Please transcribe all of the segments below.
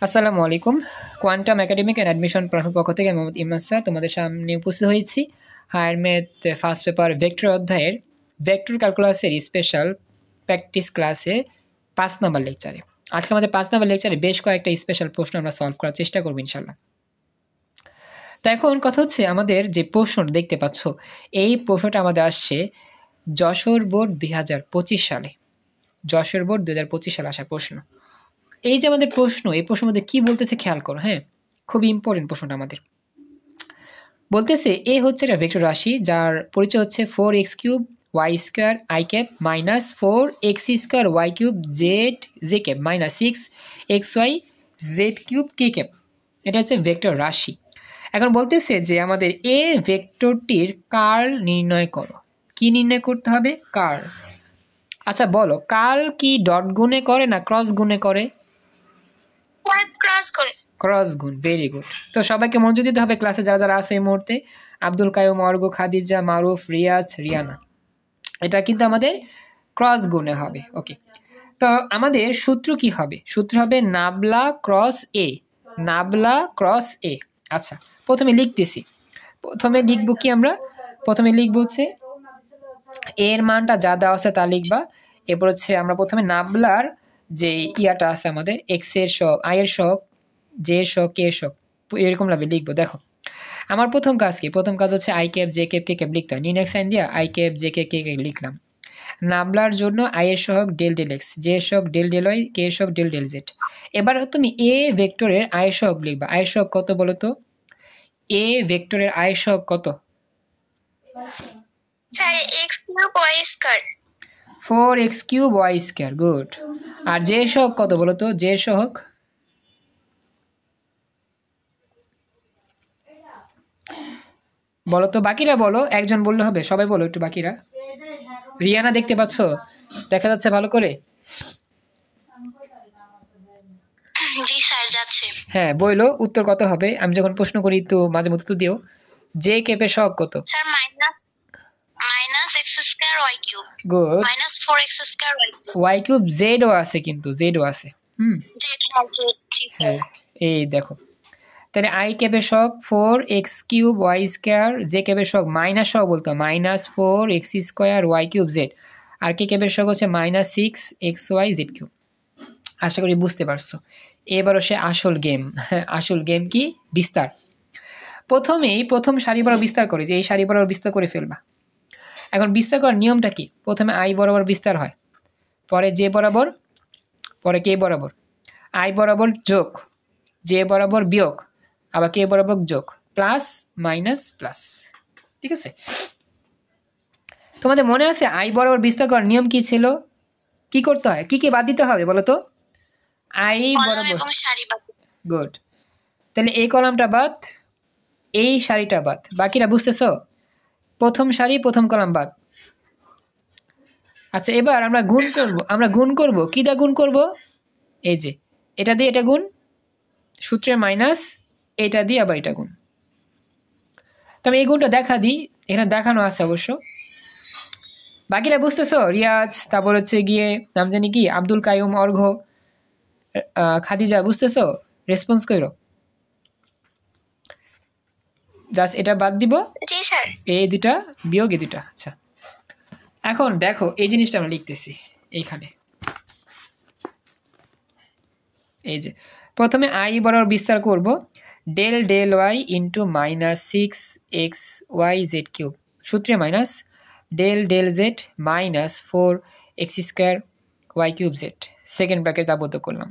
আসসালামু আলাইকুম। Quantum academic and admission platform পক্ষ থেকে মোহাম্মদ ইমরান স্যার তোমাদের সামনে উপস্থিত হয়েছি higher math first paper vector অধ্যায়ের ভেক্টর ক্যালকুলাসের স্পেশাল প্র্যাকটিস ক্লাসে 5 নম্বর লেকচারে। আজকে আমাদের 5 নম্বর লেকচারে বেশ কয়েকটা স্পেশাল প্রশ্ন আমরা সলভ করার চেষ্টা করবো ইনশাল্লাহ। তো এখন কথা হচ্ছে, আমাদের যে প্রশ্নটা দেখতে পাচ্ছ, এই প্রশ্নটা আমাদের আসছে যশোর বোর্ড 2025 সালে। যশোর বোর্ড 2025 সালে আসা প্রশ্ন। এই যে আমাদের প্রশ্ন, এই প্রশ্নের মধ্যে কি বলতেছে খেয়াল করো। হ্যাঁ, খুবই ইম্পর্টেন্ট প্রশ্নটা আমাদের। বলতেছে এ হচ্ছে একটা ভেক্টর রাশি যার পরিচয় হচ্ছে 4x³ y² i cap minus 4x² y³ j cap minus 6xy z³ k cap. এটা হচ্ছে ভেক্টর রাশি। এখন বলতেছে যে আমাদের এ ভেক্টরটির কার্ল নির্ণয় করো। কি নির্ণয় করতে হবে? কার্ল। আচ্ছা বলো, কার্ল কি ডট গুণে করে না ক্রস গুণে করে? ক্রস গুণ। Very good. তো সবাইকে মনোযোগ দিতে হবে ক্লাসে যারা যারা আছে এই মুহূর্তে। আব্দুল কায়ুম, অর্ঘ, খাদিজা, মারুফ, রিয়াজ, রিয়ানা, এটা কিন্তু আমাদের ক্রস গুণে হবে। ওকে, তো আমাদের সূত্র কি হবে? সূত্র হবে নাবলা ক্রস এ। নাবলা ক্রস এ। আচ্ছা, প্রথমে লিখতেছি। প্রথমে লিখবো কি আমরা? প্রথমে লিখবো হচ্ছে এর মানটা যা দেওয়া আছে তা লিখবা। এরপর হচ্ছে আমরা প্রথমে নাবলার যে ইয়াটা আছে আমাদের এক্স এর সহগ, আই এর সহগ, জে এর সহগ, কে এর সহগ, এরকম ভাবে লিখবো। দেখো আমার প্রথম কাজ কি? প্রথম কাজ হচ্ছে I cap J cap K cap লিখতে হয়। নিনেক্স সাইন দিয়া আই ক্যাপ জে কে কে লিখলাম। নাবলার জন্য আই এর সহগ ডেল ডেল এক্স, জে এর সহগ ডেল ডেল ওয়াই, কে এর সহগ ডেল ডেল জেড। এবার তুমি এ ভেক্টরের আই এর সহগ লিখবা। আই এর সহগ কত বলো তো? এ ভেক্টরের আই এর সহগ কত? 4x³ y²। গুড। আর জে এর সহগ কত বলো তো? জে এর সহগ বলো তো, বাকিরা বলো, একজন বললে হবে, সবাই বলো একটু বাকিরা। রিয়ানা দেখতে পাচ্ছ? দেখা যাচ্ছে ভালো করে? জি স্যার, যাচ্ছে। হ্যাঁ, বইলো উত্তর কত হবে? আমি যখন প্রশ্ন করি তো মাঝে মধ্যে তো দিও। জে ক্যাপের সহগ কত? Sir minus x² y³ good. Minus 4x² y³ জেডও আছে, কিন্তু জেডও আছে। হ্যাঁ, এই দেখো, তাহলে আই ক্যাপের সহগ 4x³ y², জে ক্যাপের সহগ মাইনাস সহ বলতো মাইনাস 4x² y³ z, আর কে ক্যাপের সহগ হচ্ছে মাইনাস 6xy z³। আশা করি বুঝতে পারছো। এবারও সে আসল গেম। আসল গেম কি? বিস্তার। প্রথমেই প্রথম সারি বরাবর বিস্তার করে, যে এই সারি বরাবর বিস্তার করে ফেলবা। এখন বিস্তার করার নিয়মটা কি? প্রথমে আই বরাবর বিস্তার হয়, পরে জে বরাবর, পরে কে বরাবর, আই বরাবর যোগ, জে বরাবর বিয়োগ, আবার কে বরাবর যোগ, প্লাস মাইনাস প্লাস। ঠিক আছে? তোমাদের মনে আছে আই বরাবর বিস্তার করার নিয়ম কি ছিল? কি করতে হয়? কি কি বাদ দিতে হবে বলো তো? আই বরাবর। গুড। তাহলে এই কলামটা বাদ, এই সারিটা বাদ। বাকিরা বুঝতেছো? প্রথম সারি প্রথম কলাম বাদ। আচ্ছা, এবার আমরা গুণ করব। আমরা গুণ করব কি দিয়ে গুণ করব? এই যে এটা দিয়ে এটা গুণ, সূত্রের মাইনাস, এটা দিয়ে আবার এটা গুণ। তবে এই গুণটা দেখা দিই, এখানে দেখানো আছে অবশ্য। বাকিরা বুঝতেছো? রিয়াজ, তারপর হচ্ছে গিয়ে নাম জানি কি, আব্দুল কায়ুম, অর্ঘ, খাদিজা, বুঝতেছো? রেসপন্স করো। জাস্ট এটা বাদ দিব, এই দুটা বিয়োগ এই দুটা। আচ্ছা, এখন দেখো এই জিনিসটা আমরা লিখতেছি এইখানে। এই যে প্রথমে আই বরাবর বিস্তার করব, del del Y into minus 6xy z³ সূত্রে minus del del Z minus 4x² y³ z, second bracket আবদ্ধ করলাম।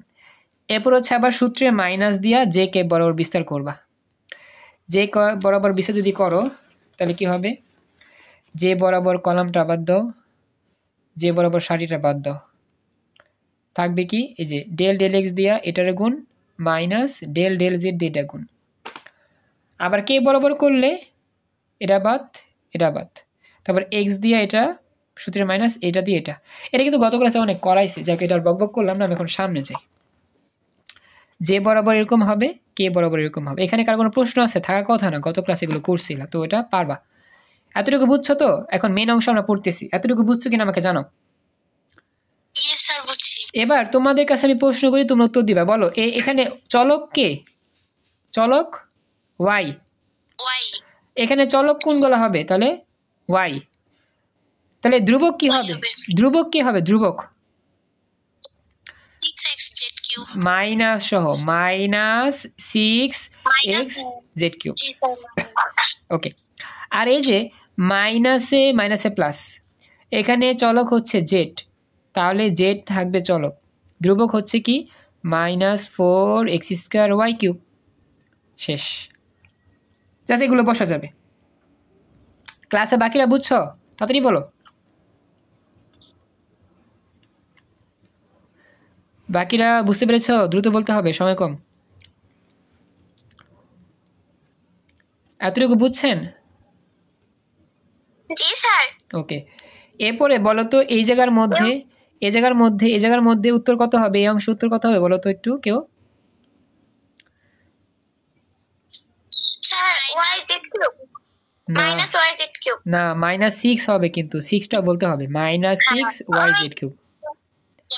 এরপর হচ্ছে আবার সূত্রে মাইনাস দিয়া জে কে বরাবর বিস্তার করবা। যে বরাবর বিস্তার যদি করো তাহলে কি হবে? যে বরাবর কলামটা বাদ দাও, যে বরাবর সারিটা বাদ দাও, থাকবে কি? এই যে ডেল ডেল এক্স দিয়া এটার গুণ মাইনাস ডেল ডেল জেড দিয়ে এটা গুণ। আবার কে বরাবর করলে এটা বাদ, এটা বাদ, তারপর এক্স দিয়ে এটা সূত্রে মাইনাস, এটা দিয়ে এটা। এটা কিন্তু গত ক্লাসে অনেক করাইছে, যাকে এটা বকবক করলাম না, আমি এখন সামনে যাই। যে বরাবর এরকম হবে, কে বরাবর এরকম হবে। এখানে কার কোনো প্রশ্ন আছে? থাকার কথা না, গত ক্লাসে এগুলো করছিলাম, তো এটা পারবা। এতটুকু বুঝছো তো? এখন মেন অংশ আমরা পড়তেছি। এতটুকু বুঝছো কিনা আমাকে জানো? এবার তোমাদের কাছে আমি প্রশ্ন করি, তোমরা উত্তর দিবা। বলো এখানে চলক কে? চলক ওয়াই। ওয়াই এখানে চলক কোনগুলো হবে তাহলে? ওয়াই। তাহলে ধ্রুবক কি হবে? ধ্রুবক কি হবে? ধ্রুবক 6x z কিউব মাইনাস সহ মাইনাস 6x z কিউব। ওকে। আর এই যে মাইনাসে মাইনাসে প্লাস, এখানে চলক হচ্ছে জেড, তাহলে জেড থাকবে চলক। ধ্রুবক হচ্ছে কি? -4x² y³ শেষ। জাস্ট এগুলো বসা যাবে। ক্লাসে বাকিরা বুঝছো? তাড়াতাড়ি বলো। বাকিরা বুঝতে পেরেছো? দ্রুত বলতে হবে, সময় কম। এতটুকু বুঝছেন? জি স্যার। ওকে। এরপরে বলো তো এই জায়গার মধ্যে উত্তর কত হবে? এই অংশ উত্তর কত হবে বলো তো একটু কেউ? Sir y z cube minus y z cube না, -6 হবে, কিন্তু 6টা বলতে হবে। -6 y z cube.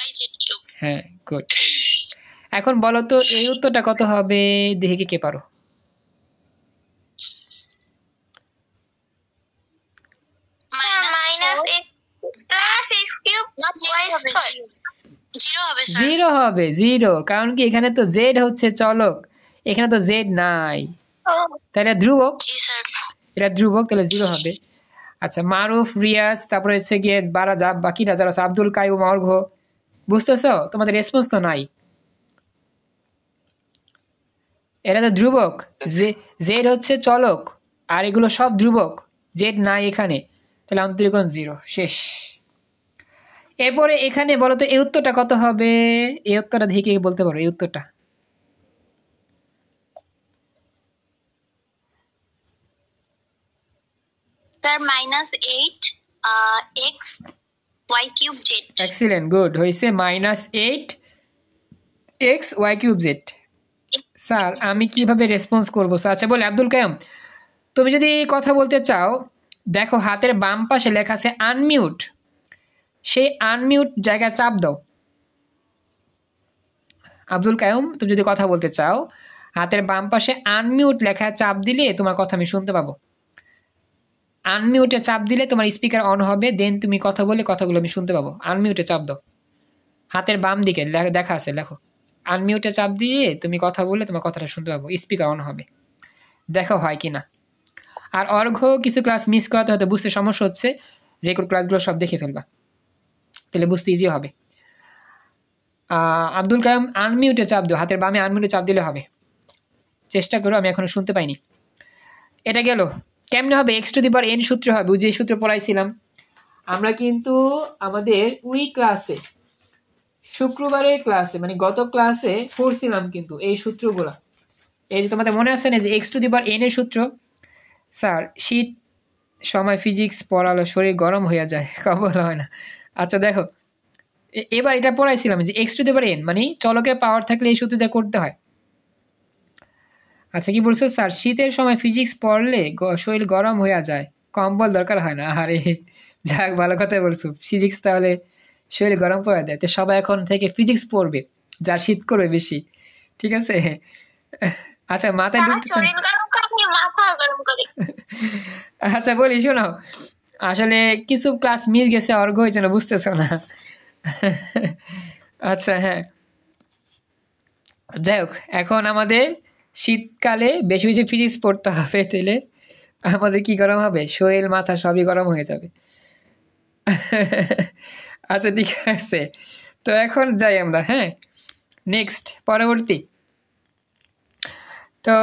y z cube. হ্যাঁ, গুড। এখন বলো তো এই উত্তরটা কত হবে? দেখি কে পারো। Minus plus x cube y square. 0 হবে স্যার। 0 হবে, 0। কারণ কি এখানে তো z হচ্ছে চলক, এখানে তো z নাই, তাহলে ধ্রুবক। জি স্যার। এটা ধ্রুবক, তাহলে 0 হবে। আচ্ছা, মারুফ, রিয়াজ, তারপরে হচ্ছে গিয়ে বাকিরা যারা আছে, আব্দুল কাইম, অর্ঘ, বুঝতেছো? তোমাদের রেসপন্স তো নাই। এরা তো ধ্রুবক, জেড হচ্ছে চলক, আর এগুলো সব ধ্রুবক, জেড নাই এখানে, তাহলে অন্তরীকরণ 0 শেষ। এরপরে এখানে বলো তো এই উত্তরটা কত হবে? এই উত্তরটা দেখে বলতে পারো এই উত্তরটা। Sir -8 x y³ z। Excellent, good হয়েছে। -8 x y³ z। স্যার আমি কিভাবে রেসপন্স করবো স্যার? আচ্ছা বলে আব্দুল কাইম, তুমি যদি কথা বলতে চাও, দেখো হাতের বাম পাশে লেখা আছে আনমিউট, সেই আনমিউট জায়গায় চাপ দাও। আব্দুল কাইম, তুমি যদি কথা বলতে চাও, হাতের বাম পাশে আনমিউট লেখা চাপ দিলে তোমার কথা আমি শুনতে পাবো। আনমিউটে চাপ দিলে তোমার স্পিকার অন হবে, দেন তুমি কথা বলে কথাগুলো আমি শুনতে পাবো। আনমিউটে চাপ দাও, হাতের বাম দিকে দেখা আছে, লেখো আনমিউটে চাপ দিয়ে তুমি কথা বললে তোমার কথাটা শুনতে পাবো, স্পিকার অন হবে। দেখো হয় কি না। আর অর্ঘ কিছু ক্লাস মিস করাতে হয়তো বুঝতে সমস্যা হচ্ছে, রেকর্ড ক্লাসগুলো সব দেখে ফেলবা, তাহলে বুঝতে ইজি হবে। আব্দুল কালাম আনমিউটে চাপ দাও, হাতের বামে আনমিউটে চাপ দিলে হবে। চেষ্টা করো, আমি এখনো শুনতে পাইনি। এটা গেল। কেমনে হবে? x⁴n সূত্র হবে, যে সূত্র পড়াইছিলাম আমরা কিন্তু আমাদের ক্লাসে, শুক্রবারের ক্লাসে, মানে গত ক্লাসে পড়ছিলাম কিন্তু এই সূত্রগুলা। এই যে তোমাদের মনে আছে না যে x⁴n এর সূত্র? স্যার শীত সময় ফিজিক্স পড়ালো শরীর গরম হয়ে যায়, কবল হয় না। আচ্ছা দেখো, এবার এটা পড়াইছিলাম যে x⁴n মানে চলকের পাওয়ার থাকলে এই সূত্রটা করতে হয়। আচ্ছা কি বলছো স্যার? শীতের সময় ফিজিক্স পড়লে শরীর গরম হয়ে যায়, কম্বল দরকার হয় না। আরে যাক, ভালো কথা বলছো। ফিজিক্স তাহলে শরীর গরম করে দেয়, তো সবাই এখন থেকে ফিজিক্স পড়বে যার শীত করবে বেশি, ঠিক আছে? আচ্ছা মাথায় আচ্ছা বলি শোনো, আসলে কিছু ক্লাস মিস গেছে, অর্ঘ হয়েছে না, বুঝতেছ না। আচ্ছা হ্যাঁ, যাই হোক, এখন আমাদের শীতকালে বেশি বেশি ফিজিক্স পড়তে হবে, তাহলে আমাদের কি গরম হবে? শরীর মাথা সবই গরম হয়ে যাবে। আচ্ছা ঠিক আছে, তো এখন যাই আমরা। হ্যাঁ, নেক্সট, পরবর্তী। তো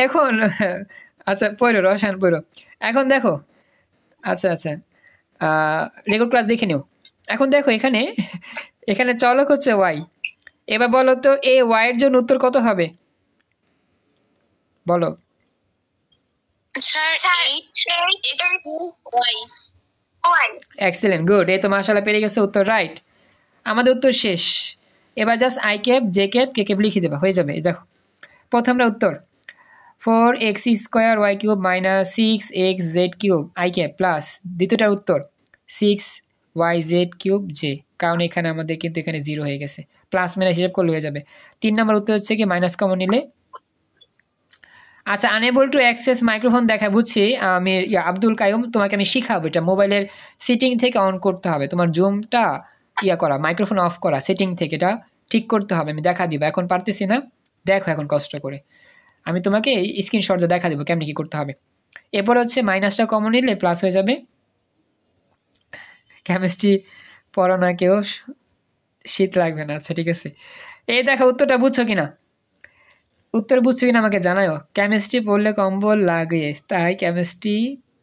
এখন আচ্ছা পড়ো, রসায়ন পড়ো। এখন দেখো, আচ্ছা রেকর্ড ক্লাস দেখে নিও। এখন দেখো এখানে চলক হচ্ছে ওয়াই। এবার বলো তো এই ওয়াই এর জন্য উত্তর কত হবে বলো? Excellent, good. এই তো মাশাআল্লাহ পেরে গেছে উত্তর, রাইট। আমাদের উত্তর শেষ। এবার just I cap, J cap, K cap লিখে দেবা, হয়ে যাবে। দেখো প্রথমটা উত্তর 4x² y³ - 6x z³ i cap plus দ্বিতীয়টার উত্তর 6yz³ j, কারণ এখানে আমাদের কিন্তু এখানে 0 হয়ে গেছে, প্লাস মাইনাস হিসাব করলে হয়ে যাবে। 3 নম্বর উত্তর হচ্ছে কি মাইনাস কমন নিলে। আচ্ছা, আনএবল টু অ্যাক্সেস মাইক্রোফোন দেখা, বুঝছি। আমি আব্দুল কাইয়ুম, তোমাকে আমি শিখাবো এটা মোবাইলের সেটিং থেকে অন করতে হবে, তোমার জুমটা করা, মাইক্রোফোন অফ করা সেটিং থেকে এটা ঠিক করতে হবে। আমি দেখা দিব, এখন পারতেছি না, দেখো এখন কষ্ট করে আমি তোমাকে স্ক্রিনশট দিয়ে দেখা দেবো কেমনি কি করতে হবে। এরপর হচ্ছে মাইনাসটা কমন নিলে প্লাস হয়ে যাবে। কেমিস্ট্রি পড়ো না কেউ, শীত লাগবে না। আচ্ছা ঠিক আছে, এই দেখো উত্তরটা বুঝছো কিনা, উত্তর বুঝছো কিনা আমাকে জানাও। কেমিস্ট্রি পড়লে কম্বল লাগে, তাই কেমিস্ট্রি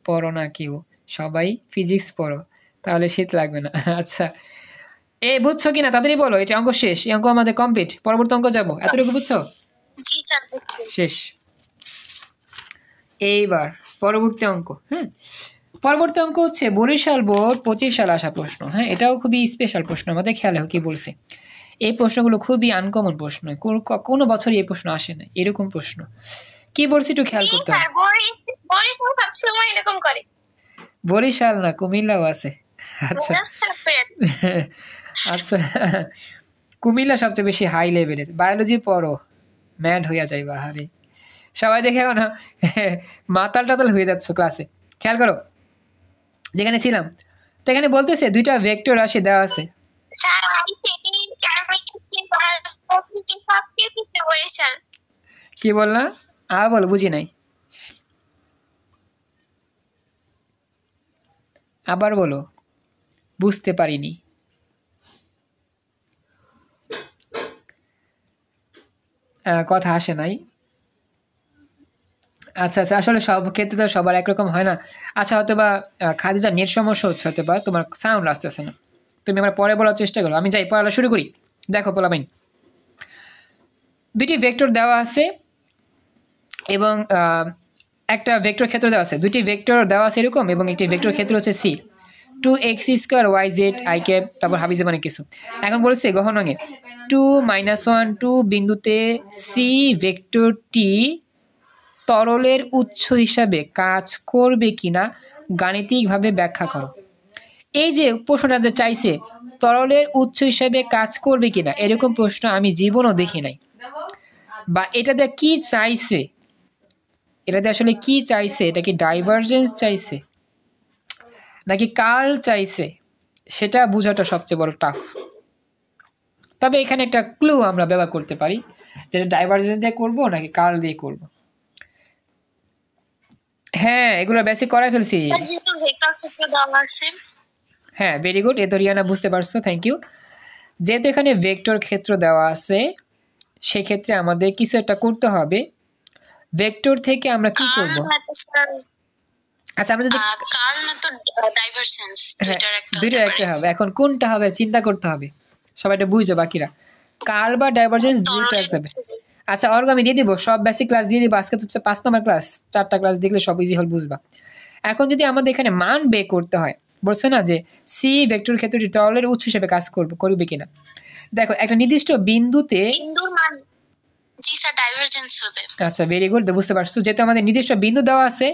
পড়ো না কেউ, সবাই ফিজিক্স পড়ো, তাহলে শীত লাগবে না। আচ্ছা, বুঝছো কিনা তাড়াতাড়ি বলো, এটা অঙ্ক শেষ, এই অঙ্ক আমাদের কমপ্লিট, পরবর্তী অঙ্ক যাবো। এতটুকু বুঝছো? জি স্যার। শেষ। এইবার পরবর্তী অঙ্ক। হ্যাঁ, পরবর্তী অঙ্ক হচ্ছে বরিশাল বোর্ড 25 সালে আসা প্রশ্ন। হ্যাঁ, এটাও খুবই স্পেশাল প্রশ্ন, আমাদের খেয়ালে কি বলছে। এই প্রশ্নগুলো খুবই আনকমন প্রশ্ন, কোনো বছরই এই প্রশ্ন আসে না, এরকম প্রশ্ন কি বলছি একটু খেয়াল করতে হবে। বরিশাল সবসময় এরকম করে। বরিশাল না, কুমিল্লাও আছে। আচ্ছা আচ্ছা, কুমিল্লা সবচেয়ে বেশি হাই লেভেলের। বায়োলজি পড়ো, ম্যাড হইয়া যাইবা। হারে সবাই দেখে না মাতাল টাতাল হয়ে যাচ্ছে ক্লাসে। খেয়াল করো যেখানে ছিলাম, তো এখানে বলতেছে দুইটা ভেক্টর রাশি দেওয়া আছে। কি বললা আর বলো, বুঝি নাই, আবার বলো, বুঝতে পারিনি। কথা আসে নাই। আচ্ছা আচ্ছা, আসলে সব ক্ষেত্রে তো সবার একরকম হয় না। আচ্ছা, হয়তো বা খাদিজার নেট সমস্যা হচ্ছে, হতে পারে তোমার সাউন্ড আসতেছে না, তুমি আমার পরে বলার চেষ্টা করো, আমি যাই পড়ালা শুরু করি। দেখো পোলাপাইন, দুইটি ভেক্টর দেওয়া আছে এবং একটা ভেক্টর ক্ষেত্র দেওয়া আছে, দুইটি ভেক্টর দেওয়া আছে এরকম, এবং একটি ভেক্টর ক্ষেত্র হচ্ছে C, 2x² y z i cap, তারপর হাবিজে মানে কিছু। এখন বলছে গহনঙে 2 - 1 2 বিন্দুতে সি ভেক্টরটি তরলের উৎস হিসাবে কাজ করবে কিনা গাণিতিকভাবে ব্যাখ্যা করো। এই যে প্রশ্নটা চাইছে তরলের উৎস হিসাবে কাজ করবে কিনা, এরকম প্রশ্ন আমি জীবনও দেখি নাই। বা এটাতে কি চাইছে, এটাতে আসলে কি চাইছে, এটা কি ডাইভারজেন্স চাইছে নাকি কার্ল চাইছে, সেটা বোঝাটা সবচেয়ে বড় টাফ। তবে এখানে একটা ক্লু আমরা ব্যবহার করতে পারি, যেটা ডাইভারজেন্স দিয়ে করবো নাকি কার্ল দিয়ে করবো। হ্যাঁ, এগুলো বেসিক করাই ফেলছি। হ্যাঁ, ভেরি গুড, এ তো রিয়ানা বুঝতে পারছো, থ্যাংক ইউ। যেহেতু এখানে ভেক্টর ক্ষেত্র দেওয়া আছে, সেক্ষেত্রে আমাদের কিছু একটা করতে হবে। ভেক্টর থেকে আমরা কি করব? আচ্ছা, আমরা যদি কার্ল না তো ডাইভারজেন্স, দুইটার একটা হবে। এখন কোনটা হবে চিন্তা করতে হবে, সবাই এটা বুঝো বাকিরা, কার্ল বা ডাইভারজেন্স দুইটা একটা হবে। আচ্ছা, অর্গ আমি দিয়ে দিব, সব বেসিক ক্লাস দিয়ে দিব, আজকে তো হচ্ছে 5 নম্বর ক্লাস, 4টা ক্লাস দেখলে সব ইজি হল বুঝবা। এখন যদি আমাদের এখানে মান বের করতে হয়, বলছে না যে সি ভেক্টর ক্ষেত্রটি তরলের উৎস হিসেবে কাজ করবে কিনা। দেখো একটা নির্দিষ্ট বিন্দুতে বিন্দুর মান, জি স্যার, ডাইভারজেন্স হবে। আচ্ছা, ভেরি গুড, বুঝতে পারছো। যেহেতু আমাদের নির্দিষ্ট বিন্দু দেওয়া আছে,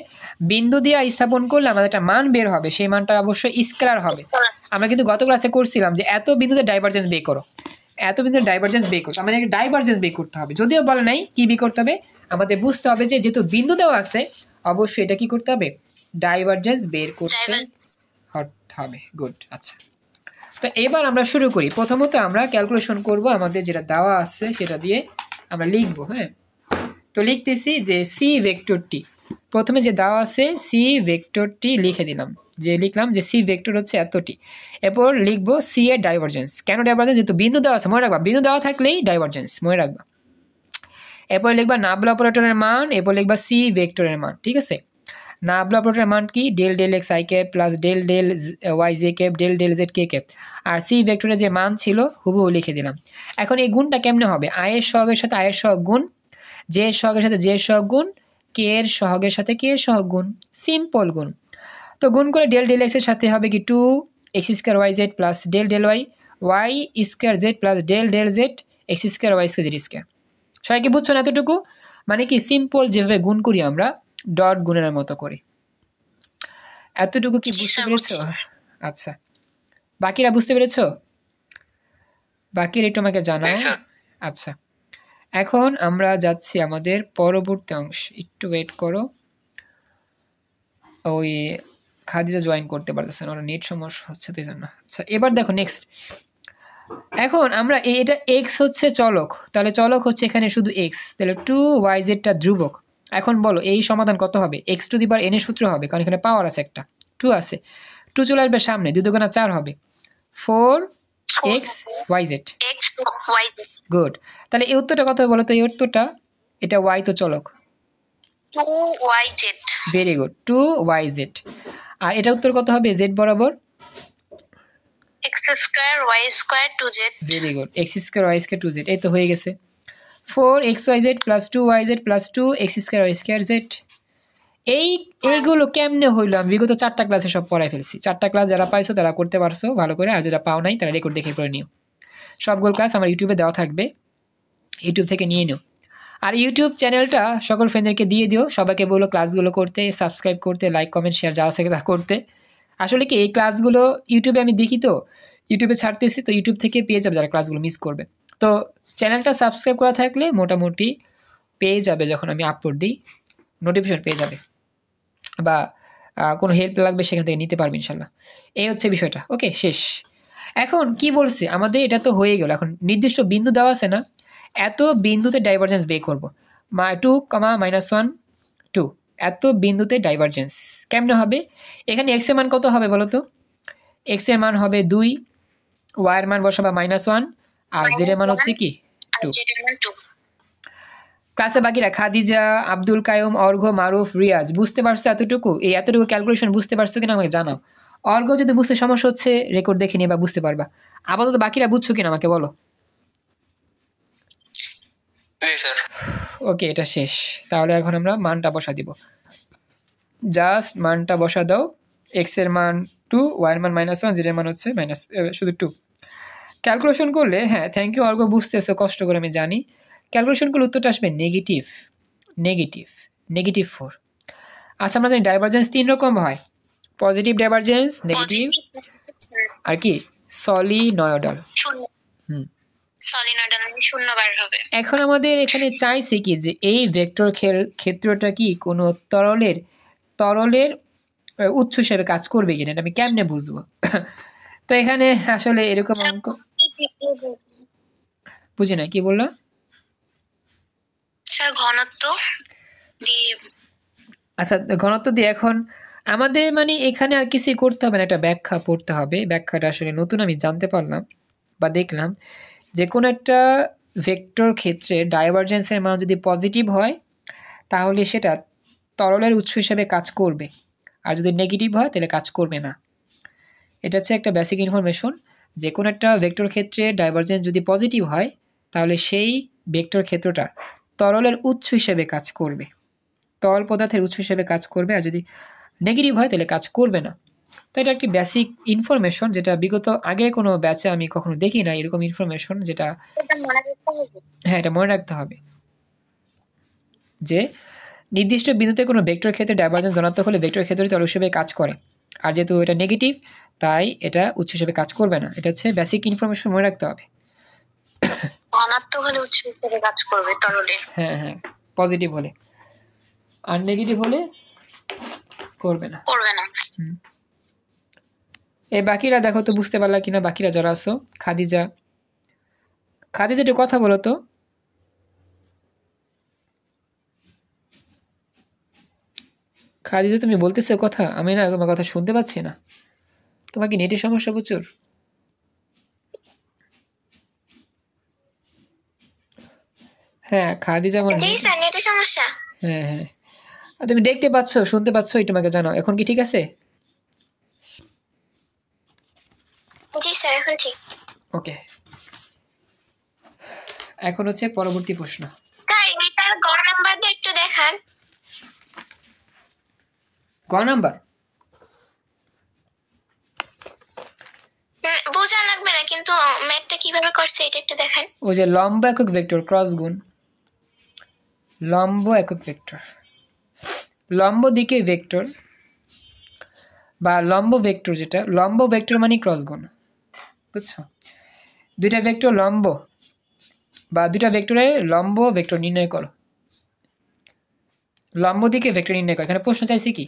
বিন্দু দিয়ে স্থাপন করলে আমাদের একটা মান বের হবে, সেই মানটা অবশ্যই স্কেলার হবে। আমরা কিন্তু গত ক্লাসে করছিলাম যে এত বিন্দুতে ডাইভারজেন্স বের করো, এত বিন্দুতে ডাইভারজেন্স বের করতে, আমাদের ডাইভারজেন্স বের করতে হবে। যদিও বলে নাই কি বের করতে হবে, আমাদের বুঝতে হবে যে যেহেতু বিন্দু দেওয়া আছে, অবশ্যই এটা কি করতে হবে, ডাইভারজেন্স বের করতে হবে। গুড। আচ্ছা, তো এবার আমরা শুরু করি। প্রথমত আমরা ক্যালকুলেশন করব, আমাদের যেটা দেওয়া আছে সেটা দিয়ে আমরা লিখবো। হ্যাঁ, তো লিখতেছি যে সি ভেক্টরটি, প্রথমে যে দেওয়া আছে সি ভেক্টরটি লিখে দিলাম, যে লিখলাম যে সি ভেক্টর হচ্ছে এতটি। এরপর লিখবো সি এর ডাইভারজেন্স। কেন ডাইভারজেন্স? যেহেতু বিন্দু দেওয়া আছে, মনে রাখবা বিন্দু দেওয়া থাকলেই ডাইভারজেন্স, মনে রাখবা। এরপর লিখবা নাবলা অপারেটরের মান, এরপর লিখবা সি ভেক্টরের মান। ঠিক আছে, নাবলা অপারেটরের মান কি, del del X I cap plus del del Y J cap del del Z K cap. আর সি ভেক্টরের যে মান ছিল হুবহু লিখে দিলাম। এখন এই গুণটা কেমনে হবে, আয়ের সহগের সাথে আয়ের সহগ গুণ, জে এর সহগের সাথে জে এর সহগ গুণ, কে এর সহগের সাথে কে এর সহগ গুণ, সিম্পল গুণ। তো গুণ করে ডেল ডেল এক্স এর সাথে হবে কি 2x² y z plus del del Y square Z plus del del Z x² y square Z square. সবাই কি বুঝছো না এতটুকু? মানে কি সিম্পল যেভাবে গুণ করি আমরা ডট গুণের মতো করি। এতটুকু কি বুঝতে পেরেছো? আচ্ছা, বাকিরা বুঝতে পেরেছো? বাকি একটু আমাকে জানাও। আচ্ছা, এখন আমরা যাচ্ছি আমাদের পরবর্তী অংশ। একটু ওয়েট করো, ওই খাদিজা জয়েন করতে পারতেছে না, ওর নেট সমস্যা হচ্ছে তো জন্য। আচ্ছা, এবার দেখো নেক্সট। এখন আমরা এটা এক্স হচ্ছে চলক, তাহলে চলক হচ্ছে এখানে শুধু এক্স, তাহলে 2yz-টা ধ্রুবক। এখন বলো এই সমাধান কত হবে? X to the power n এর সূত্র হবে, কারণ এখানে পাওয়ার আছে একটা, 2 আছে, 2 চলে আসবে সামনে, 2 দুগুণা 4 হবে, 4xyz। গুড। তাহলে এই উত্তরটা কত হবে বলো তো? এই উত্তরটা, এটা y তো চলক, 2yz। Very good, 2yz। আর এটা উত্তর কত হবে z বরাবর? x square y square 2z। Very good, x square y square 2z। এই তো হয়ে গেছে, 4xyz plus 2yz plus 2x square y square z। এইগুলো কেমনে হইলো? আমি বিগত 4টা ক্লাসে সব পড়াই ফেলছি। 4টা ক্লাস যারা পাইছো তারা করতে পারছো ভালো করে, আর যারা পাও নাই তারা রেকর্ড দেখে করে নিও। সবগুলো ক্লাস আমার ইউটিউবে দেওয়া থাকবে, ইউটিউব থেকে নিয়ে নিও। আর ইউটিউব চ্যানেলটা সকল ফ্রেন্ডদেরকে দিয়ে দিও, সবাইকে বলো ক্লাসগুলো করতে, সাবস্ক্রাইব করতে, লাইক কমেন্ট শেয়ার যা আছে তা করতে। আসলে কি এই ক্লাসগুলো ইউটিউবে আমি দেখি, তো ইউটিউবে ছাড়তেছি, তো ইউটিউব থেকে পেয়ে যাবে যারা ক্লাসগুলো মিস করবে। তো চ্যানেলটা সাবস্ক্রাইব করা থাকলে মোটামুটি পেয়ে যাবে, যখন আমি আপলোড দিই নোটিফিকেশন পেয়ে যাবে, বা কোনো হেল্প লাগবে সেখান থেকে নিতে পারবে ইনশাল্লাহ। এই হচ্ছে বিষয়টা। ওকে, শেষ। এখন কি বলছে আমাদের? এটা তো হয়ে গেল। এখন নির্দিষ্ট বিন্দু দেওয়া আছে না, এত বিন্দুতে ডাইভারজেন্স বের করবো, 2, -1, 2, এত বিন্দুতে ডাইভারজেন্স কেমনে হবে? এখানে এক্স এর মান কত হবে বলো তো? এক্স এর মান হবে 2, ওয়াই এর মান বসাবা -1, আর জেড এর মান হচ্ছে কি 2। ক্লাসে বাকিরা খাদিজা, আব্দুল কায়ুম, অর্ঘ্য, মারুফ, রিয়াজ বুঝতে পারছো এতটুকু? এই এতটুকু ক্যালকুলেশন বুঝতে পারছো কিনা আমাকে জানাও। অর্ঘ্য যদি বুঝতে সমস্যা হচ্ছে রেকর্ড দেখে নিয়ে বা বুঝতে পারবা। আপাতত বাকিরা বুঝছো কিনা আমাকে বলো। ওকে, এটা শেষ। তাহলে এখন আমরা মানটা বসা দিব, জাস্ট মানটা বসা দাও। এক্স এর মান 2, ওয়াই এর মান -1, জেড এর মান হচ্ছে শুধু 2। ক্যালকুলেশন করলে, হ্যাঁ থ্যাংক ইউ অর্ঘ্য, বুঝতেছো কষ্ট করে আমি জানি। ক্যালকুলেশন করলে উত্তরটা আসবে -4। আচ্ছা, আমরা জানি ডাইভারজেন্স 3 রকম হয়, পজিটিভ ডাইভারজেন্স, নেগেটিভ, আর কি সলিনয়েডাল। এখন আমাদের এখানে চাইছে কি যে এই ভেক্টর ক্ষেত্রটা কি কোনো তরলের উৎস হিসেবে কাজ করবে কিনা, এটা আমি কেমনে বুঝবো? তো এখানে আসলে এরকম অঙ্ক বুঝি না, কি বললাম স্যার? ঘনত্ব দিয়ে। আচ্ছা, ঘনত্ব দিয়ে। এখন আমাদের মানে এখানে আর কিছু করতে হবে না, একটা ব্যাখ্যা পড়তে হবে। ব্যাখ্যাটা আসলে নতুন আমি জানতে পারলাম বা দেখলাম, যে কোনো একটা ভেক্টর ক্ষেত্রে ডাইভারজেন্সের মান যদি পজিটিভ হয় তাহলে সেটা তরলের উৎস হিসেবে কাজ করবে, আর যদি নেগেটিভ হয় তাহলে কাজ করবে না। এটা হচ্ছে একটা বেসিক ইনফরমেশন। যে কোনো একটা ভেক্টর ক্ষেত্রে ডাইভারজেন্স যদি পজিটিভ হয় তাহলে সেই ভেক্টর ক্ষেত্রটা তরলের উৎস হিসেবে কাজ করবে, তরল পদার্থের উৎস হিসেবে কাজ করবে, আর যদি নেগেটিভ হয় তাহলে কাজ করবে না। তো এটা একটি বেসিক ইনফরমেশন, যেটা বিগত আগে কোনো ব্যাচে আমি কখনো দেখি না এরকম ইনফরমেশন, যেটা হ্যাঁ এটা মনে রাখতে হবে, যে নির্দিষ্ট বিন্দুতে কোনো ভেক্টর ক্ষেত্রে ডাইভারজেন্স ধনাত্মক হলে ভেক্টর ক্ষেত্রটি তরল হিসেবে কাজ করে, আর যেহেতু এটা নেগেটিভ তাই এটা উৎস হিসেবে কাজ করবে না। এটা হচ্ছে বেসিক ইনফরমেশন, মনে রাখতে হবে। ধনাত্মক হলে উৎস হিসেবে কাজ করবে তরলের। হ্যাঁ, পজিটিভ হলে, আর নেগেটিভ হলে করবে না। এই বাকিরা দেখো তো বুঝতে পারলা কিনা, বাকিরা যারা আছো। খাদিজা একটু কথা বলো তো। খাদিজা তুমি বলতেছো কথা, আমি না তোমার কথা শুনতে পাচ্ছি না। তোমার কি নেটের সমস্যা প্রচুর? হ্যাঁ খাদিজা, আমার নেটের সমস্যা। হ্যাঁ, তুমি দেখতে পাচ্ছ, শুনতে পাচ্ছ, এটা তোমাকে জানাও। এখন কি ঠিক আছে? জি স্যার, এখন ঠিক। ওকে, এখন হচ্ছে পরবর্তী প্রশ্ন। স্যার এটার গ নাম্বারটা একটু দেখান। গ নাম্বার বোঝা লাগবে না, কিন্তু ম্যাথটা কিভাবে করছে এটা একটু দেখান। ওই যে লম্ব একক ভেক্টর ক্রস গুণ, লম্ব একক ভেক্টর, লম্ব দিকে ভেক্টর বা লম্ব ভেক্টর, যেটা লম্ব ভেক্টর মানে ক্রস গুণ, বুঝছো? দুইটা ভেক্টর লম্ব বা দুইটা ভেক্টরের লম্ব ভেক্টর নির্ণয় করো। লম্ব দিকে ভেক্টর নির্ণয় করো। এখানে প্রশ্ন চাইছি কি,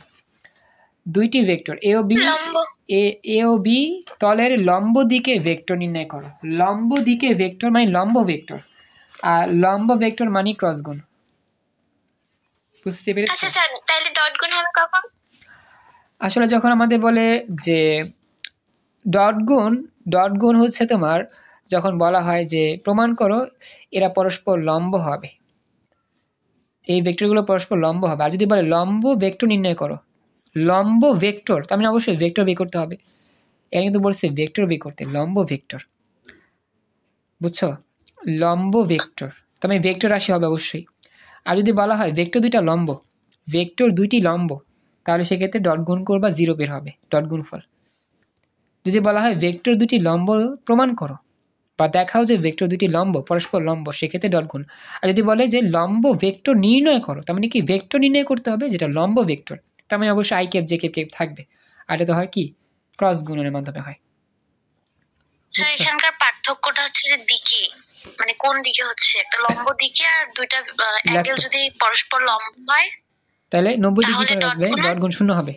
দুইটি ভেক্টর এ ও বি তলের লম্ব দিকে ভেক্টর নির্ণয় করো। লম্ব দিকে ভেক্টর মানে লম্ব ভেক্টর, আর লম্ব ভেক্টর মানে ক্রস গুণ। বুঝতে পেরেছো? আচ্ছা স্যার, তাহলে ডট গুণ হবে কখন? আসলে যখন আমাদের বলে যে ডট গুণ হচ্ছে তোমার যখন বলা হয় যে প্রমাণ করো এরা পরস্পর লম্ব হবে, এই ভেক্টরগুলো পরস্পর লম্ব হবে। আর যদি বলে লম্ব ভেক্টর নির্ণয় করো, লম্ব ভেক্টর তার মানে অবশ্যই ভেক্টর বের করতে হবে। এরা কিন্তু বলছে ভেক্টর বের করতে, লম্ব ভেক্টর। বুঝছো? লম্ব ভেক্টর তার মানে ভেক্টর রাশি হবে অবশ্যই। আর যদি বলা হয় ভেক্টর দুইটি লম্ব, তাহলে সেক্ষেত্রে ডট গুণ করবা, 0 বের হবে, ডট গুণফল। যদি বলা হয় ভেক্টর দুটি লম্ব প্রমাণ করো বা দেখাও যে ভেক্টর দুটি লম্ব পরস্পর লম্ব, সেক্ষেত্রে ডট গুণ। আর যদি বলে যে লম্ব ভেক্টর নির্ণয় করো, তার মানে কি ভেক্টর নির্ণয় করতে হবে যেটা লম্ব ভেক্টর, তার মানে অবশ্যই আই ক্যাপ জে ক্যাপ থাকবে। আর এটা তো হয় কি ক্রস গুণনের মাধ্যমে হয়। স্যার এখানকার পার্থক্যটা হচ্ছে যে দিকে, মানে কোন দিকে হচ্ছে, একটা লম্ব দিকে আর দুইটা অ্যাঙ্গেল যদি পরস্পর লম্ব হয় তাহলে 90 ডিগ্রি তাহলে করে আসবে, ডট গুণ শূন্য হবে।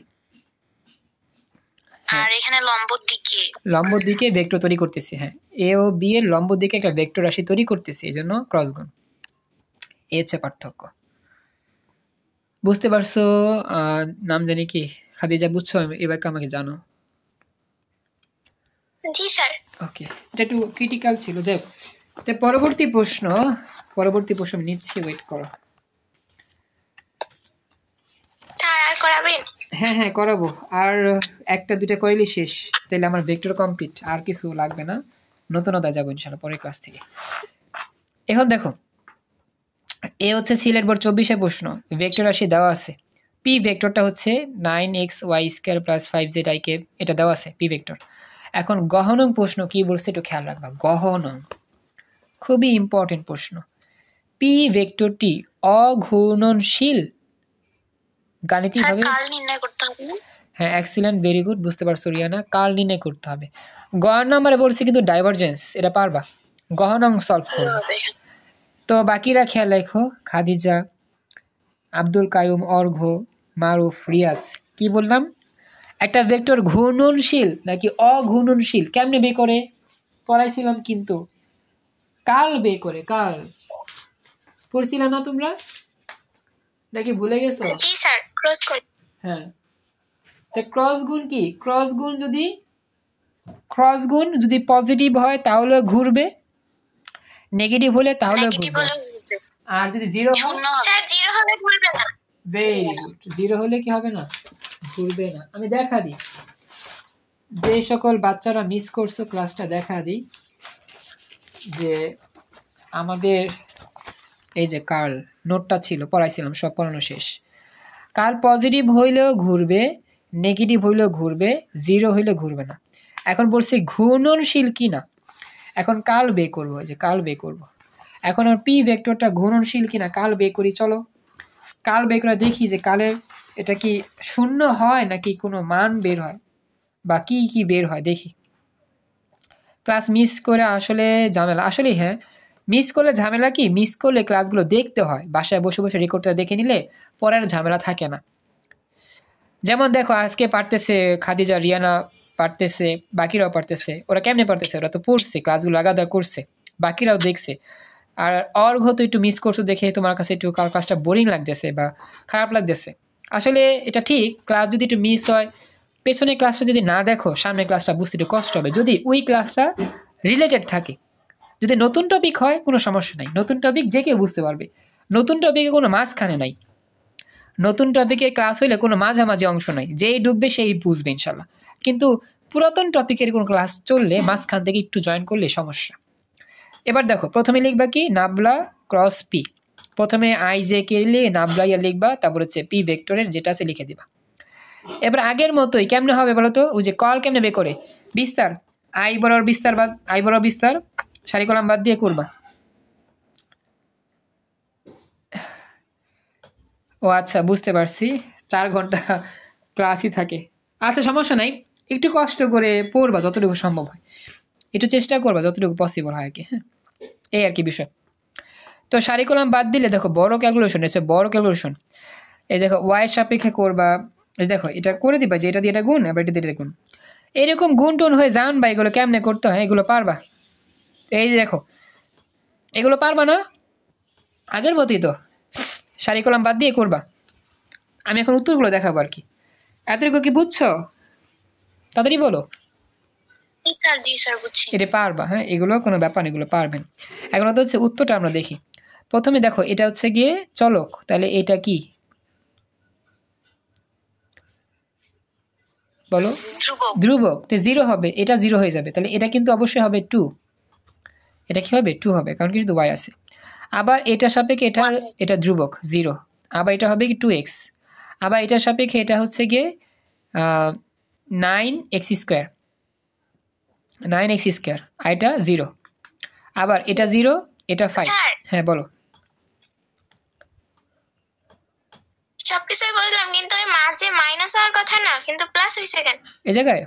আর এখানে লম্ব দিকে ভেক্টর তৈরি করতেছি, হ্যাঁ এ ও বি এর লম্ব দিকে একটা ভেক্টর রাশি তৈরি করতেছি, এই জন্য ক্রস গুণ। এই হচ্ছে পার্থক্য। বুঝতে পারছো? নাম জানি কি খাদিজা, বুঝছো? এবার আমাকে জানো। জি স্যার। ওকে, এটা একটু ক্রিটিক্যাল ছিল। যাই হোক, পরবর্তী প্রশ্ন নিচ্ছি, ওয়েট করো। স্যার আর করাবেন? হ্যাঁ করাবো, আর একটা দুইটা করলে শেষ, তাহলে আমার ভেক্টর কমপ্লিট, আর কিছু লাগবে না, নতুনতা যাবো ইনশাআল্লাহ পরের ক্লাস থেকে। এখন দেখো, এ হচ্ছে সিলেট বোর্ড 24-এ প্রশ্ন, ভেক্টর রাশি দেওয়া আছে। পি ভেক্টরটা হচ্ছে 9xy² + 5zik, এটা দেওয়া আছে পি ভেক্টর। এখন গহনং প্রশ্ন কি বলছে একটু খেয়াল রাখবা, গহনং খুবই ইম্পর্টেন্ট প্রশ্ন। পি ভেক্টরটি অঘূর্ণনশীল গাণিতিকভাবে, কাল নির্ণয় করতে হবে। হ্যাঁ এক্সিলেন্ট, ভেরি গুড, বুঝতে পারছো রিয়ানা, কাল নির্ণয় করতে হবে। গহন নাম্বারে বলছি কিন্তু ডাইভারজেন্স, এটা পারবা, গহনং সলভ করবে। তো বাকিরা খেয়াল রাখো, খাদিজা, আব্দুল কায়ুম, অর্ঘ্য, মারুফ, রিয়াজ, কি বললাম, একটা ভেক্টর ঘূর্ণনশীল নাকি অঘূর্ণনশীল কেমনে বের করে পড়াইছিলাম, কিন্তু কাল বের করে, কাল পড়ছিলা না তোমরা নাকি ভুলে গেছো? জি স্যার, ক্রস গুণ। হ্যাঁ, ক্রস গুণ কি, ক্রস গুণ যদি পজিটিভ হয় তাহলে ঘুরবে, নেগেটিভ হলে তাহলে ঘুরবে, আর যদি 0 হয়, স্যার 0 হলে ঘুরবে না। ভেরি গুড, 0 হলে কি হবে না, ঘুরবে না। আমি দেখা দিই, যে সকল বাচ্চারা মিস করছো ক্লাসটা দেখা দিই, যে আমাদের এই যে কার্ল নোটটা ছিল, পড়াইছিলাম, সব পড়ানো শেষ। কার্ল পজিটিভ হইলেও ঘুরবে, নেগেটিভ হইলেও ঘুরবে, 0 হইলে ঘুরবে না। এখন বলছি ঘূর্ণনশীল কি না, এখন কাল বের করবো, যে কাল বের করবো। এখন আমার পি ভেক্টরটা ঘূর্ণনশীল কিনা কাল বের করি, চলো কাল বের করে দেখি যে কালের এটা কি শূন্য হয় নাকি কোনো মান বের হয় বা কি বের হয় দেখি। ক্লাস মিস করে আসলে ঝামেলা, আসলে হ্যাঁ মিস করলে ঝামেলা কি, মিস করলে ক্লাসগুলো দেখতে হয়, বাসায় বসে বসে রেকর্ডটা দেখে নিলে পরের ঝামেলা থাকে না। যেমন দেখো আজকে পারতেছে খাদিজা, রিয়ানা পারতেছে, বাকিরাও পারতেছে। ওরা কেমনে পারতেছে, ওরা তো পড়ছে, ক্লাসগুলো লাগাতার করছে, বাকিরাও দেখছে। আর অর্ঘ্য তো একটু মিস করছো দেখে তোমার কাছে একটু ক্লাসটা বোরিং লাগতেছে বা খারাপ লাগতেছে। আসলে এটা ঠিক, ক্লাস যদি একটু মিস হয়, পেছনের ক্লাসটা যদি না দেখো, সামনের ক্লাসটা বুঝতে একটু কষ্ট হবে, যদি ওই ক্লাসটা রিলেটেড থাকে। যদি নতুন টপিক হয় কোনো সমস্যা নাই, নতুন টপিক যে কেউ বুঝতে পারবে, নতুন টপিকে কোনো মাঝখানে নাই, নতুন টপিকের ক্লাস হইলে কোনো মাঝামাঝি অংশ নাই, যেই ডুববে সেই বুঝবে ইনশাল্লাহ। কিন্তু পুরাতন টপিকের কোনো ক্লাস চললে মাঝখান থেকে একটু জয়েন করলে সমস্যা। এবার দেখো প্রথমে লিখবা কি, নাবলা ক্রস পি, প্রথমে আই জে কে নাবলা ইয়া লিখবা, তারপর হচ্ছে পি ভেক্টরের যেটা আছে লিখে দিবা। এবার আগের মতোই কেমনে হবে বলো তো, ওই যে কল কেমনে বের করে, বিস্তার, আই বরাবর বিস্তার বাদ, আই বরাবর বিস্তার সারি কলাম বাদ দিয়ে করবা। ও আচ্ছা, বুঝতে পারছি, 4 ঘন্টা ক্লাসই থাকে। আচ্ছা সমস্যা নাই, একটু কষ্ট করে পড়বা যতটুকু সম্ভব হয়। একটু চেষ্টা করবা যতটুকু পসিবল হয় আর কি। হ্যাঁ, এই আর কি বিষয়। তো সারি কলাম বাদ দিলে দেখো বড় ক্যালকুলেশন, এটা বড় ক্যালকুলেশন। এই দেখো ওয়াই সাপেক্ষে করবা, এই দেখো এটা করে দিবা যে এটা দিয়ে এটা গুণ, আবার এটা দিয়ে এটা গুণ, এরকম গুণ টুন হয়ে যান বা এগুলো কেমনে করতে হয় এগুলো পারবা। এই যে দেখো এগুলো পারবা না, আগের মতোই তো সারি কলাম বাদ দিয়ে করবা। আমি এখন উত্তরগুলো দেখাবো আর কি। এতটুকু কি বুঝছো? তাড়াতাড়ি বলো। জি স্যার বুঝছি। এটা পারবা, হ্যাঁ, এগুলো কোনো ব্যাপার না, এগুলো পারবেন। এখন তো হচ্ছে উত্তরটা আমরা দেখি। প্রথমে দেখো এটা হচ্ছে গিয়ে চলক, তাহলে এটা কি বলো? ধ্রুবক। তো 0 হবে, এটা 0 হয়ে যাবে, তাহলে এটা কিন্তু অবশ্যই হবে 2। এটা কি হবে? 2 হবে, কারণ কিন্তু y আছে। আবার এটা সাপেক্ষে এটা ধ্রুবক 0, আবার এটা হবে কি 2x। আবার এটার সাপেক্ষে এটা হচ্ছে গিয়ে 9x², আর এটা 0। আবার এটা 0, এটা 5। হ্যাঁ বলো। সবকিছুই বললাম, কিন্তু ওই মাঝে মাইনাস হওয়ার কথা না, কিন্তু প্লাস হইছে কেন এই জায়গায়?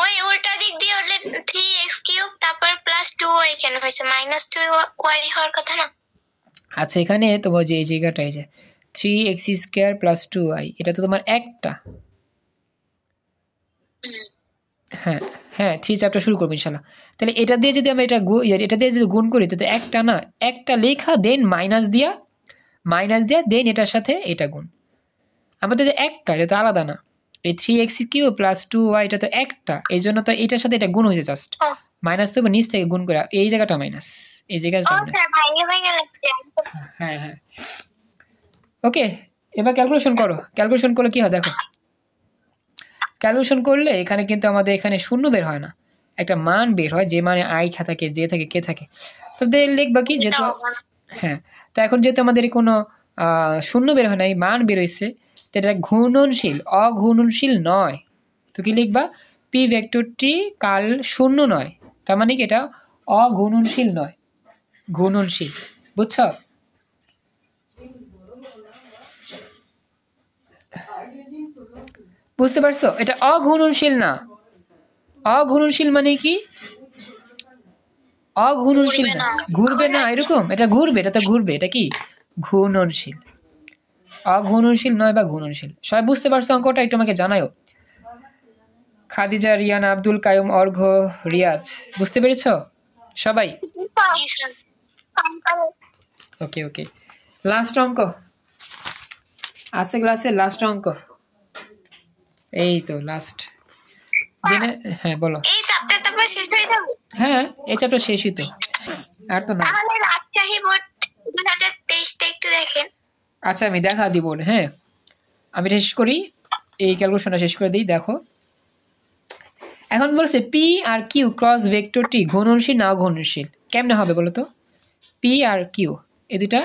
ওই উল্টা দিক দিয়ে হলে 3x³ তারপর প্লাস 2y কেন হইছে? মাইনাস 2y হওয়ার কথা না? আচ্ছা, এখানে তোমার যে এই জায়গাটা, এই যে 3x² + 2y, এটা তো তোমার একটা। হ্যাঁ হ্যাঁ, 3 চ্যাপ্টার শুরু করবো ইনশাল্লাহ। তাহলে এটা দিয়ে যদি আমরা এটা দিয়ে যদি গুণ করি, তাহলে একটা না, একটা লেখা দেন মাইনাস দিয়া দেন এটার সাথে এটা গুণ। আমাদের যে একটা, এটা তো আলাদা না। এই 3x³ + 2y এটা তো একটা, এই জন্য তো এটার সাথে এটা গুণ হয়েছে জাস্ট। মাইনাস তো নিচ থেকে গুণ করে, এই জায়গাটা মাইনাস, এই জায়গাটা হ্যাঁ হ্যাঁ। ওকে, এবার ক্যালকুলেশন করো। ক্যালকুলেশন করলে কি হয় দেখো। ক্যালকুলেশন করলে এখানে কিন্তু আমাদের এখানে শূন্য বের হয় না, একটা মান বের হয়, যে মানে আই থাকে, যে থাকে, কে থাকে। তো লিখবা কি, যেহেতু হ্যাঁ, তো এখন যেহেতু আমাদের কোনো শূন্য বের হয় না, এই মান বের হয়েছে, তো এটা ঘূর্ণনশীল, অঘূর্ণনশীল নয়। তো কি লিখবা? পি ভেক্টরটি কাল শূন্য নয়, তার মানে কি এটা অঘূর্ণনশীল নয়, ঘূর্ণনশীল। বুঝছো? বুঝতে পারছো? এটা অঘূর্ণনশীল না। অঘূর্ণনশীল মানে কি? অঘূর্ণনশীল না, ঘুরবে না এরকম, এটা ঘুরবে, এটা তো ঘুরবে, এটা কি ঘূর্ণনশীল। অঘূর্ণনশীল নয় বা ঘূর্ণনশীল। সবাই বুঝতে পারছো অঙ্কটা? একটু আমাকে জানাও। খাদিজা, রিয়ান, আব্দুল কায়ুম, অর্ঘ, রিয়াজ, বুঝতে পেরেছো সবাই? ওকে ওকে, লাস্ট অঙ্ক আছে ক্লাসে, লাস্ট অঙ্ক, এই তো লাস্ট দিনে। হ্যাঁ বলো। এই চ্যাপ্টার তো শেষ হয়ে যাবে? হ্যাঁ, এই চ্যাপ্টার শেষই তো, আর তো না। তাহলে রাজশাহী বোর্ড 2023টা একটু দেখেন। আচ্ছা, আমি দেখা দিব। হ্যাঁ, আমি শেষ করি, এই ক্যালকুলেশনটা শেষ করে দিই। দেখো এখন বলছে পি আর কিউ ক্রস ভেক্টরটি ঘূর্ণনশীল না অঘূর্ণনশীল। কেমনে হবে বলো তো? পি আর কিউ, এই দুটা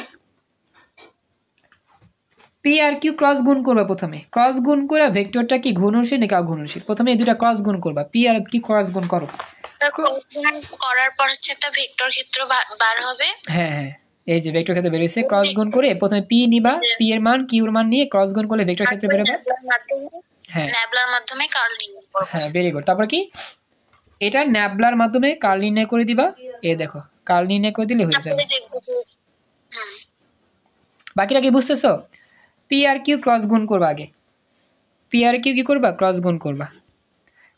পি আর কিউ ক্রস গুণ করবা। প্রথমে ক্রস গুণ করে ভেক্টরটা কি ঘূর্ণনশীল নাকি অঘূর্ণনশীল, প্রথমে এই দুটা ক্রস গুণ করবা। পি আর কি ক্রস গুণ করো, করার পর হচ্ছে একটা ভেক্টর ক্ষেত্র বার হবে। হ্যাঁ হ্যাঁ, এই যে ভেক্টর ক্ষেত্র বের হইছে, ক্রস গুণ করে প্রথমে পি নিবা, পি এর মান কিউ এর মান নিয়ে ক্রস গুণ করলে ভেক্টর ক্ষেত্র বের হবে। হ্যাঁ, ন্যাবলার মাধ্যমে কার্ল নির্ণয় করব। হ্যাঁ, ভেরি গুড। তারপর কি, এটা ন্যাবলার মাধ্যমে কার্ল নির্ণয় করে দিবা। এই দেখো কার্ল নির্ণয় করে দিলে হয়ে যাবে। বাকিটা কি বুঝতেছো? পি আর কিউ ক্রস গুণ করবা। আগে পি আর কিউ কি করবা? ক্রস গুণ করবা।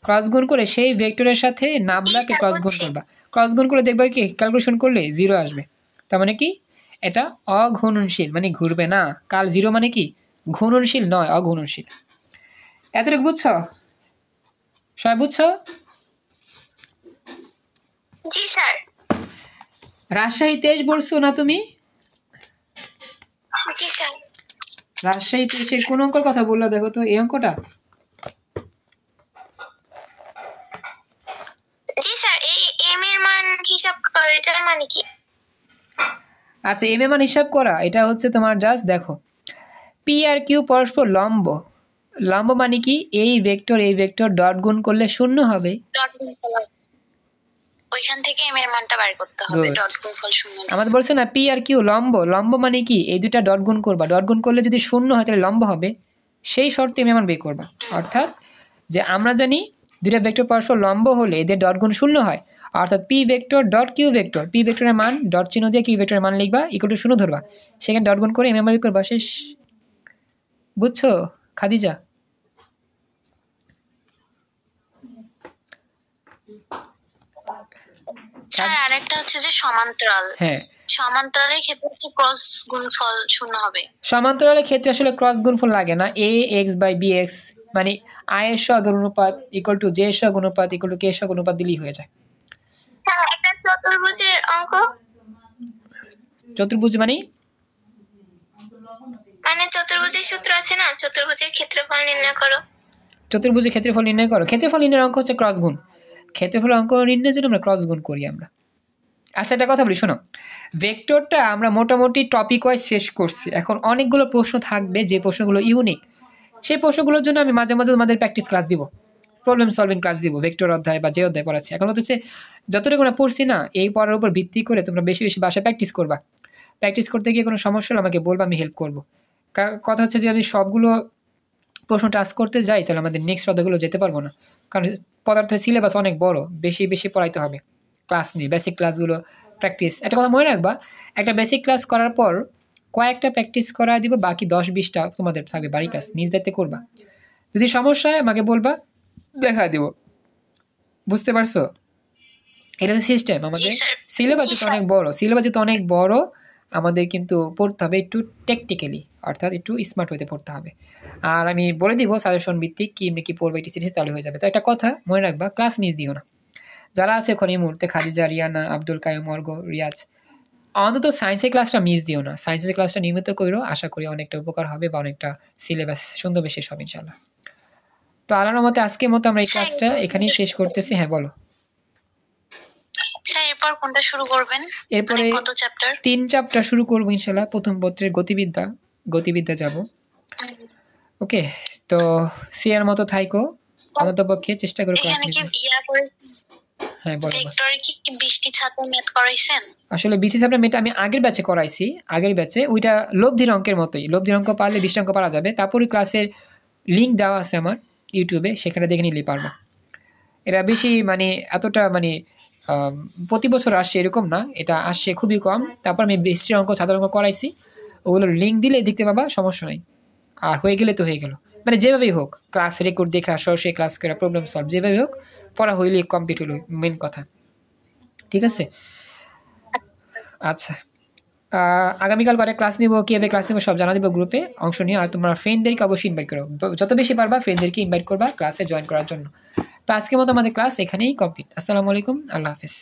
ক্রস গুণ করে সেই ভেক্টরের সাথে নাবলাকে ক্রস গুণ করবা। ক্রস গুণ করে দেখবা কি ক্যালকুলেশন করলে 0 আসবে। তার মানে কি এটা অঘূর্ণনশীল, মানে ঘুরবে না। কাল 0 মানে কি ঘূর্ণনশীল নয়, অঘূর্ণনশীল। এতটুকু বুঝছো? সবাই বুঝছো? জি স্যার। রাজশাহী 23 বলছো না তুমি? জি স্যার। রাজশাহী 23 কোন অঙ্কের কথা বললা দেখো তো, এই অঙ্কটা? জি স্যার, এই এম এর মান হিসাব করে, এটার মানে কি? আচ্ছা, এম এর মান হিসাব করা, এটা হচ্ছে তোমার জাস্ট দেখো পি আর কিউ পরস্পর লম্ব। লম্ব মানে কি এই ভেক্টর ডট গুণ করলে 0 হবে। ডট গুণফল, ওইখান থেকে এম এর মানটা বের করতে হবে। ডট গুণফল 0 আমাদের বলছে না পি আর কিউ লম্ব। লম্ব মানে কি এই দুইটা ডট গুণ করবা, ডট গুণ করলে যদি 0 হয় তাহলে লম্ব হবে, সেই শর্তে এম এর মান বের করবা। অর্থাৎ যে আমরা জানি দুইটা ভেক্টর পরস্পর লম্ব হলে এদের ডট গুণ শূন্য হয়, অর্থাৎ P vector dot Q vector, P ভেক্টরের মান ডট চিহ্ন দিয়ে কিউ ভেক্টরের মান লিখবা, ইকুয়াল টু শূন্য ধরবা, সেখানে ডট গুণ করে মেমোরি করবা, শেষ। বুঝছো খাদিজা? স্যার আরেকটা হচ্ছে যে সমান্তরাল, হ্যাঁ সমান্তরালের ক্ষেত্রে হচ্ছে ক্রস গুণফল শূন্য হবে। সমান্তরালের ক্ষেত্রে আসলে ক্রস গুণফল লাগে না, এ এক্স বাই বি এক্স মানে আই এর সহগ অনুপাত ইকুয়াল টু জে এর সহগ অনুপাত ইকুয়াল টু কে এর সহগ অনুপাত দিলেই হয়ে যায়। হ্যাঁ, একটা চতুর্ভুজের অঙ্ক, চতুর্ভুজ মানে চতুর্ভুজের সূত্র আছে না, চতুর্ভুজের ক্ষেত্রফল নির্ণয় করো। চতুর্ভুজের ক্ষেত্রফল নির্ণয় করো, ক্ষেত্রফল নির্ণয়ের অঙ্ক হচ্ছে ক্রস গুণ, ক্ষেত্রফল অঙ্ক নির্ণয়ের জন্য আমরা ক্রস গুণ করি আমরা। আচ্ছা একটা কথা বলি শোনো, ভেক্টরটা আমরা মোটামুটি টপিক ওয়াইজ শেষ করছি, এখন অনেকগুলো প্রশ্ন থাকবে যে প্রশ্নগুলো ইউনিক, সেই প্রশ্নগুলোর জন্য আমি মাঝে মাঝে তোমাদের প্র্যাকটিস ক্লাস দিব, প্রবলেম সলভিং ক্লাস দিব, ভেক্টর অধ্যায় বা যে অধ্যায় পড়াচ্ছি। এখন হচ্ছে যতটুকু আমরা পড়ছি না, এই পড়ার উপর ভিত্তি করে তোমরা বেশি বেশি বাসায় প্র্যাকটিস করবা, প্র্যাকটিস করতে গিয়ে কোনো সমস্যা হলে আমাকে বলবা, আমি হেল্প করবো। কথা হচ্ছে যে আমি সবগুলো প্রশ্ন টাচ করতে যাই তাহলে আমাদের নেক্সট অধ্যায়গুলো যেতে পারবো না, কারণ পদার্থের সিলেবাস অনেক বড়, বেশি বেশি পড়াইতে হবে, ক্লাস নিয়ে বেসিক ক্লাসগুলো প্র্যাকটিস। একটা কথা মনে রাখবা, একটা বেসিক ক্লাস করার পর কয়েকটা প্র্যাকটিস করা দিব, বাকি 10-20টা তোমাদের থাকবে বাড়ির কাজ, নিজ দায়িত্বে করবা। যদি সমস্যা হয় আমাকে বলবা, দেখা দিব। বুঝতে পারছো? এটা তো সিস্টেম, আমাদের সিলেবাস তো অনেক বড়, সিলেবাস তো অনেক বড়, আমাদের কিন্তু পড়তে হবে একটু টেকটিক্যালি, অর্থাৎ একটু স্মার্ট হতে পড়তে হবে। আর আমি বলে দিব সাজেশন ভিত্তিক কি কি পড়বে এটি সিরিজ, তাহলে হয়ে যাবে। তো একটা কথা মনে রাখবা, ক্লাস মিস দিও না। যারা আছে এখন এই মুহূর্তে, খাদিজা, রিয়ানা, আব্দুল কায়ুম, অর্গ, রিয়াজ, অন্তত সায়েন্সের ক্লাসটা মিস দিও না, সায়েন্সের ক্লাসটা নিয়মিত করো, আশা করি অনেকটা উপকার হবে বা অনেকটা সিলেবাস সুন্দরভাবে শেষ হবে ইনশাআল্লাহ। তো আল্লাহর মতে আজকের মতো আমরা এই ক্লাসটা এখানেই শেষ করতেছি। হ্যাঁ বলো। এরপর কোনটা শুরু করবেন? এরপরে কত চ্যাপ্টার? 3 চ্যাপ্টার শুরু করব ইনশাআল্লাহ। প্রথম পত্রের গতিবিদ্যা যাব। ওকে, তো সিয়ার মতো থাইকো, অন্ততপক্ষে চেষ্টা করে ক্লাস নিতে। এখানে কি ইয়া করে হ্যাঁ বলো। ভেক্টরে কি 20টি ছাত্র ম্যাথ করাইছেন? আসলে 20 ছাত্র ম্যাথ আমি আগের ব্যাচে করাইছি, আগের ব্যাচে ওইটা লব্ধির অঙ্কের মতোই, লব্ধির অঙ্ক পারলে 20 অঙ্ক পারা যাবে। তারপরে ক্লাসের লিংক দেওয়া আছে আমার ইউটিউবে, সেখানে দেখে নিলেই পারবা। এটা বেশি মানে এতটা মানে প্রতি বছর আসছে এরকম না, এটা আসছে খুবই কম। তারপর আমি 20 অঙ্ক সাধারণ অঙ্ক করাইছি, ওগুলোর লিঙ্ক দিলে দেখতে পাবা, সমস্যা নেই। আর হয়ে গেলে তো হয়ে গেল, মানে যেভাবেই হোক ক্লাস রেকর্ড দেখা, সরাসরি ক্লাস করা, প্রবলেম সলভ, যেভাবেই হোক পড়া হইলে কমপ্লিট হলো, মেন কথা। ঠিক আছে? আচ্ছা, আগামীকাল পরে ক্লাস নিব, কীভাবে ক্লাস নিব সব জানা দিব, গ্রুপে অংশ নিও। আর তোমরা ফ্রেন্ডদেরকে অবশ্যই ইনভাইট করো, যত বেশি পারবা ফ্রেন্ডদেরকে ইনভাইট করবা ক্লাসে জয়েন করার জন্য। তো আজকের মতো আমাদের ক্লাস এখানেই কমপ্লিট। আসসালামু আলাইকুম, আল্লাহ হাফিজ।